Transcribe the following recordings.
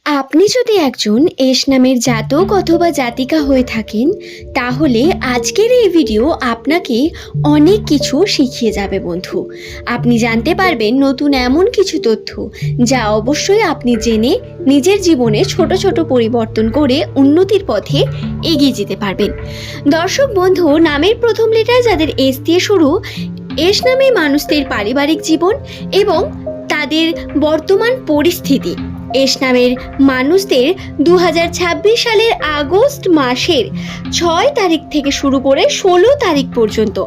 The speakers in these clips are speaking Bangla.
আপনি যদি একজন এস নামের জাতক অথবা জাতিকা হয়ে থাকেন, তাহলে আজকের এই ভিডিও আপনাকে অনেক কিছু শিখিয়ে যাবে বন্ধু। আপনি জানতে পারবেন নতুন এমন কিছু তথ্য যা অবশ্যই আপনি জেনে নিজের জীবনে ছোট ছোট পরিবর্তন করে উন্নতির পথে এগিয়ে যেতে পারবেন। দর্শক বন্ধু, নামের প্রথম লেটার যাদের এস দিয়ে শুরু, এস নামে মানুষদের পারিবারিক জীবন এবং তাদের বর্তমান পরিস্থিতি। এস নামের মানুষদের 2026 সালের আগস্ট মাসের 6 তারিখ থেকে শুরু করে 16 তারিখ পর্যন্ত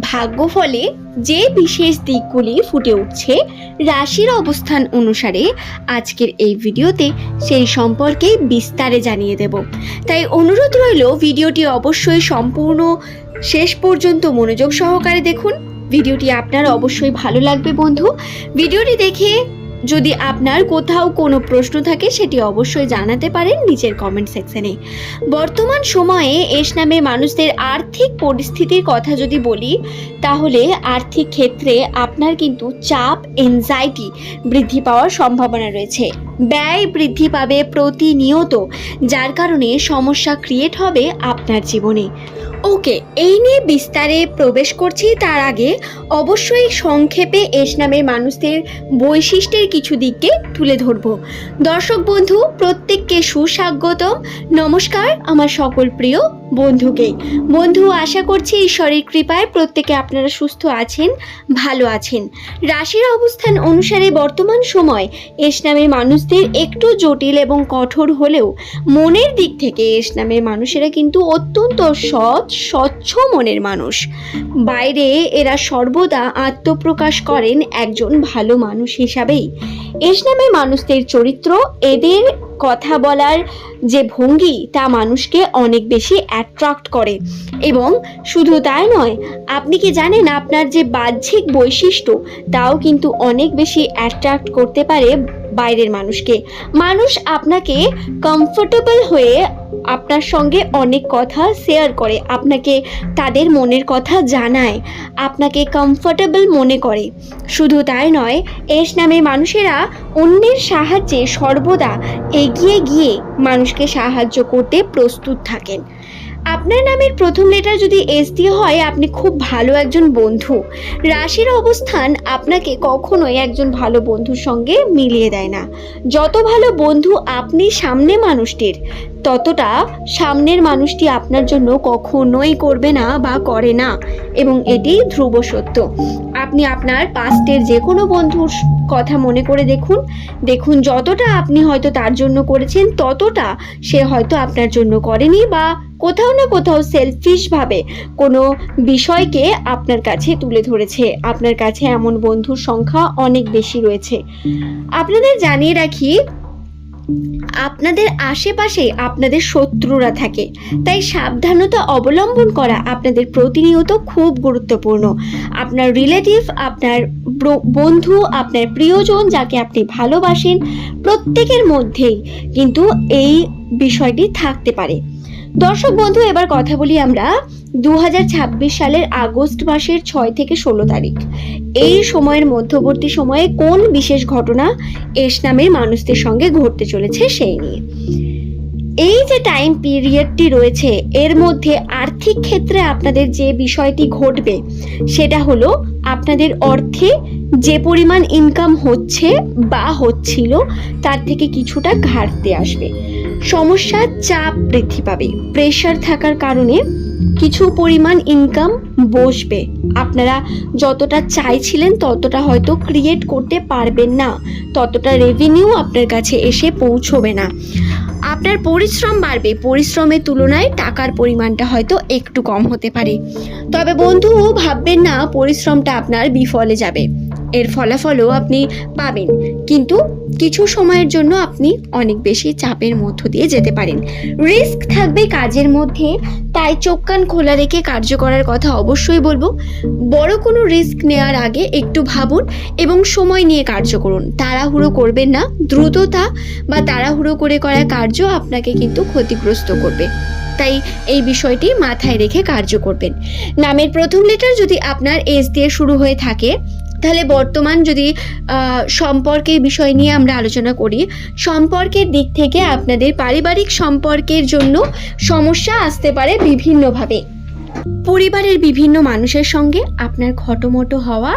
ভাগ্যফলে যে বিশেষ দিকগুলি ফুটে উঠছে রাশির অবস্থান অনুসারে, আজকের এই ভিডিওতে সেই সম্পর্কে বিস্তারে জানিয়ে দেব। তাই অনুরোধ রইল, ভিডিওটি অবশ্যই সম্পূর্ণ শেষ পর্যন্ত মনোযোগ সহকারে দেখুন। ভিডিওটি আপনার অবশ্যই ভালো লাগবে বন্ধু। ভিডিওটি দেখে যদি আপনার কোথাও কোনো প্রশ্ন থাকে সেটি অবশ্যই জানাতে পারেন নিচের কমেন্ট সেকশনে। বর্তমান সময়ে এস নামে মানুষদের আর্থিক পরিস্থিতির কথা যদি বলি, তাহলে আর্থিক ক্ষেত্রে আপনার কিন্তু চাপ, এনজাইটি বৃদ্ধি পাওয়ার সম্ভাবনা রয়েছে। ব্যয় বৃদ্ধি পাবে প্রতিনিয়ত, যার কারণে সমস্যা ক্রিয়েট হবে আপনার জীবনে। ওকে, এই নিয়ে বিস্তারে প্রবেশ করছি তার আগে অবশ্যই সংক্ষেপে এস নামের মানুষদের বৈশিষ্ট্যের কিছু দিককে তুলে ধরব। দর্শক বন্ধু প্রত্যেককে সুস্বাগতম। নমস্কার আমার সকল প্রিয় বন্ধুকে। বন্ধু, আশা করছি ঈশ্বরের কৃপায় প্রত্যেকে আপনারা সুস্থ আছেন, ভালো আছেন। রাশির অবস্থান অনুসারে বর্তমান সময় এস নামের মানুষদের একটু জটিল এবং কঠোর হলেও মনের দিক থেকে এস নামের মানুষেরা কিন্তু অত্যন্ত সৎ, স্বচ্ছ মনের মানুষ। বাইরে এরা সর্বদা আত্মপ্রকাশ করেন একজন ভালো মানুষ হিসাবেই। এস নামের মানুষদের চরিত্র, এদের কথা বলার যে ভঙ্গি, তা মানুষকে অনেক বেশি অ্যাট্রাক্ট করে। এবং শুধু তাই নয়, আপনি কি জানেন আপনার যে বাহ্যিক বৈশিষ্ট্য, তাও কিন্তু অনেক বেশি অ্যাট্রাক্ট করতে পারে বাইরের মানুষকে। মানুষ আপনাকে কমফোর্টেবল হয়ে আপনার সঙ্গে অনেক কথা শেয়ার করে, আপনাকে তাদের মনের কথা জানায়, আপনাকে কমফোর্টেবল মনে করে। শুধু তাই নয়, এস নামে মানুষেরা অন্যের সাহায্যে সর্বদা এগিয়ে গিয়ে মানুষকে সাহায্য করতে প্রস্তুত থাকেন। আপনার নামের প্রথম লেটার যদি এস দিয়ে হয়, আপনি খুব ভালো একজন বন্ধু। রাশির অবস্থান আপনাকে কখনোই একজন ভালো বন্ধুর সঙ্গে মিলিয়ে দেয় না। যত ভালো বন্ধু আপনি সামনে মানুষটির, ততটা সামনের মানুষটি আপনার জন্য কখনোই করবে না বা করে না, এবং এটি ধ্রুব সত্য। আপনি আপনার পাস্টের যে কোনো বন্ধুর কথা মনে করে দেখুন যতটা আপনি হয়তো তার জন্য করেছেন, ততটা সে হয়তো আপনার জন্য করেনি, বা কোথাও না কোথাও সেলফিশ ভাবে কোনো বিষয়কে আপনার কাছে তুলে ধরেছে। আপনার কাছে এমন বন্ধুর সংখ্যা অনেক বেশি রয়েছে। আপনাদের জানিয়ে রাখি, আপনাদের আশেপাশে আপনাদের শত্রুরা থাকে, তাই সাবধানতা অবলম্বন করা আপনাদের প্রতিনিয়ত খুব গুরুত্বপূর্ণ। আপনার রিলেটিভ, আপনার বন্ধু, আপনার প্রিয়জন, যাকে আপনি ভালোবাসেন, প্রত্যেকের মধ্যেই কিন্তু এই বিষয়টি থাকতে পারে। দর্শক বন্ধু, এবার কথা বলি আমরা 2026 সালের আগস্ট মাসের 6 থেকে 16 তারিখ, এই সময়ের মধ্যবর্তী সময়ে কোন বিশেষ ঘটনা এস নামের মানুষদের সঙ্গে ঘটতে চলেছে সেই নিয়ে। এই যে টাইম পিরিয়ডটি রয়েছে, এর মধ্যে আর্থিক ক্ষেত্রে আপনাদের যে বিষয়টি ঘটবে সেটা হলো, আপনাদের অর্থে যে পরিমাণ ইনকাম হচ্ছে বা হচ্ছিল, তার থেকে কিছুটা ঘাটতি আসবে। সমস্যা, চাপ বৃদ্ধি পাবে। প্রেশার থাকার কারণে কিছু পরিমাণ ইনকাম বসবে। আপনারা যতটা চাইছিলেন ততটা হয়তো ক্রিয়েট করতে পারবেন না, ততটা রেভিনিউ আপনার কাছে এসে পৌঁছবে না। আপনার পরিশ্রম বাড়বে, পরিশ্রমের তুলনায় টাকার পরিমাণটা হয়তো একটু কম হতে পারে। তবে বন্ধু, ভাববেন না পরিশ্রমটা আপনার বিফলে যাবে। এর ফলাফলও আপনি পাবেন, কিন্তু কিছু সময়ের জন্য আপনি অনেক বেশি চাপের মধ্য দিয়ে যেতে পারেন। রিস্ক থাকবে কাজের মধ্যে, তাই চোখ কান খোলা রেখে কার্য করার কথা অবশ্যই বলবো। বড় কোনো রিস্ক নেওয়ার আগে একটু ভাবুন এবং সময় নিয়ে কার্য করুন। তাড়াহুড়ো করবেন না। দ্রুততা বা তাড়াহুড়ো করে করা কার্য আপনাকে কিন্তু ক্ষতিগ্রস্ত করবে, তাই এই বিষয়টি মাথায় রেখে কার্য করবেন। নামের প্রথম লেটার যদি আপনার এস দিয়ে শুরু হয়ে থাকে, তাহলে বর্তমান যদি সম্পর্কের বিষয় নিয়ে আমরা আলোচনা করি, সম্পর্কের দিক থেকে আপনাদের পারিবারিক সম্পর্কের জন্য সমস্যা আসতে পারে বিভিন্নভাবে। পরিবারের বিভিন্ন মানুষের সঙ্গে আপনার খটোমটো হওয়া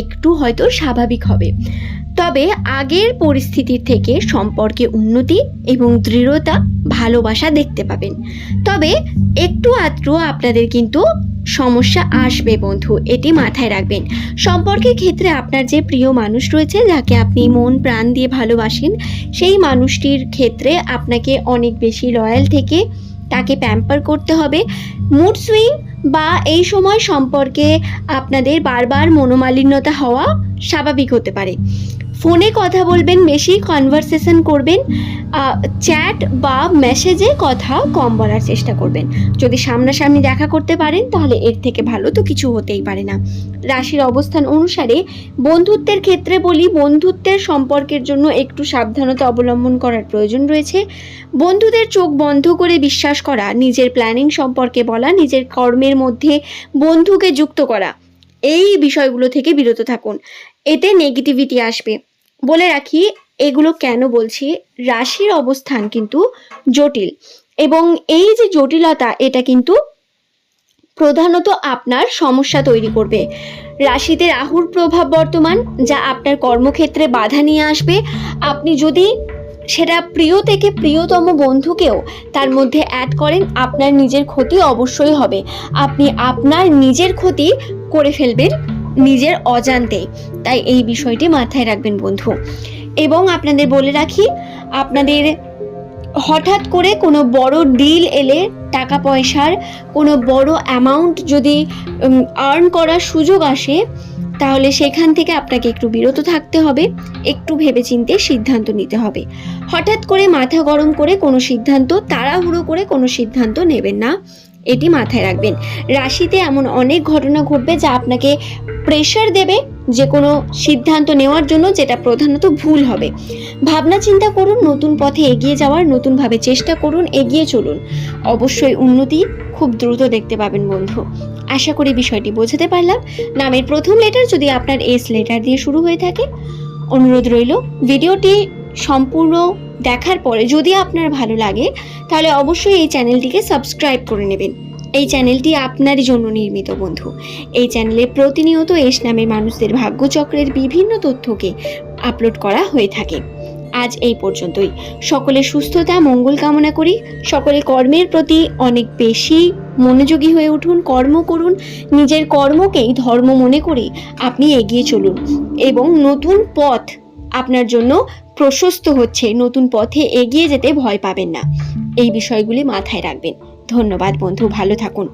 একটু হয়তো স্বাভাবিক হবে, তবে আগের পরিস্থিতির থেকে সম্পর্কে উন্নতি এবং দৃঢ়তা, ভালোবাসা দেখতে পাবেন। তবে একটু আধটু আপনাদের কিন্তু সমস্যা আসবে বন্ধু, এটি মাথায় রাখবেন। সম্পর্কের ক্ষেত্রে আপনার যে প্রিয় মানুষ রয়েছে, যাকে আপনি মন প্রাণ দিয়ে ভালোবাসেন, সেই মানুষটির ক্ষেত্রে আপনাকে অনেক বেশি লয়াল থেকে তাকে প্যাম্পার করতে হবে। মুড সুইং বা এই সময় সম্পর্কে আপনাদের বারবার মনোমালিন্যতা হওয়া স্বাভাবিক হতে পারে। ফোনে কথা বলবেন বেশি, কনভারসেশন করবেন, চ্যাট বা মেসেজে কথা কম বলার চেষ্টা করবেন। যদি সামনাসামনি দেখা করতে পারেন তাহলে এর থেকে ভালো তো কিছু হতেই পারে না। রাশির অবস্থান অনুসারে বন্ধুত্বের ক্ষেত্রে বলি, বন্ধুত্বের সম্পর্কের জন্য একটু সাবধানতা অবলম্বন করার প্রয়োজন রয়েছে। বন্ধুদের চোখ বন্ধ করে বিশ্বাস করা, নিজের প্ল্যানিং সম্পর্কে বলা, নিজের কর্মের মধ্যে বন্ধুকে যুক্ত করা, এই বিষয়গুলো থেকে বিরত থাকুন, এতে নেগেটিভিটি আসবে। বলে রাখি, এগুলো কেন বলছি, রাশির অবস্থান কিন্তু জটিল, এবং এই যে জটিলতা, এটা কিন্তু প্রধানত আপনার সমস্যা তৈরি করবে। রাশিতে রাহুর প্রভাব বর্তমান, যা আপনার কর্মক্ষেত্রে বাধা নিয়ে আসবে। আপনি যদি সেটা প্রিয় থেকে প্রিয়তম বন্ধুকেও তার মধ্যে অ্যাড করেন, আপনার নিজের ক্ষতি অবশ্যই হবে। আপনি আপনার নিজের ক্ষতি করে ফেলবেন নিজের অজান্তে, তাই এই বিষয়টি মাথায় রাখবেন বন্ধু। এবং আপনাদের বলে রাখি, আপনাদের হঠাৎ করে কোনো বড় ডিল এলে, টাকা পয়সার কোনো বড় অ্যামাউন্ট যদি আর্ন করার সুযোগ আসে, তাহলে সেখান থেকে আপনাকে একটু বিরত থাকতে হবে, একটু ভেবেচিন্তে সিদ্ধান্ত নিতে হবে। হঠাৎ করে মাথা গরম করে কোনো সিদ্ধান্ত, তাড়াহুড়ো করে কোনো সিদ্ধান্ত নেবেন না, এটি মাথায় রাখবেন। রাশিতে এমন অনেক ঘটনা ঘটবে যা আপনাকে প্রেশার দেবে যে কোনো সিদ্ধান্ত নেওয়ার জন্য, যেটা প্রধানত ভুল হবে। ভাবনা চিন্তা করুন, নতুন পথে এগিয়ে যাওয়ার, নতুনভাবে চেষ্টা করুন, এগিয়ে চলুন। অবশ্যই উন্নতি খুব দ্রুত দেখতে পাবেন বন্ধু। আশা করি বিষয়টি বোঝাতে পারলাম। নামের প্রথম লেটার যদি আপনার এস লেটার দিয়ে শুরু হয়ে থাকে, অনুরোধ রইল ভিডিওটি সম্পূর্ণ দেখার পরে যদি আপনার ভালো লাগে তাহলে অবশ্যই এই চ্যানেলটিকে সাবস্ক্রাইব করে নেবেন। এই চ্যানেলটি আপনারই জন্য নির্মিত বন্ধু। এই চ্যানেলে প্রতিনিয়ত এস নামের মানুষদের ভাগ্যচক্রের বিভিন্ন তথ্যকে আপলোড করা হয়ে থাকে। আজ এই পর্যন্তই। সকলে সুস্থতা মঙ্গল কামনা করি। সকলে কর্মের প্রতি অনেক বেশি মনোযোগী হয়ে উঠুন, কর্ম করুন, নিজের কর্মকেই ধর্ম মনে করে আপনি এগিয়ে চলুন, এবং নতুন পথ আপনার জন্য প্রশস্ত হচ্ছে, নতুন পথে এগিয়ে যেতে ভয় পাবেন না। এই বিষয়গুলি মাথায় রাখবেন। ধন্যবাদ বন্ধু, ভালো থাকুন।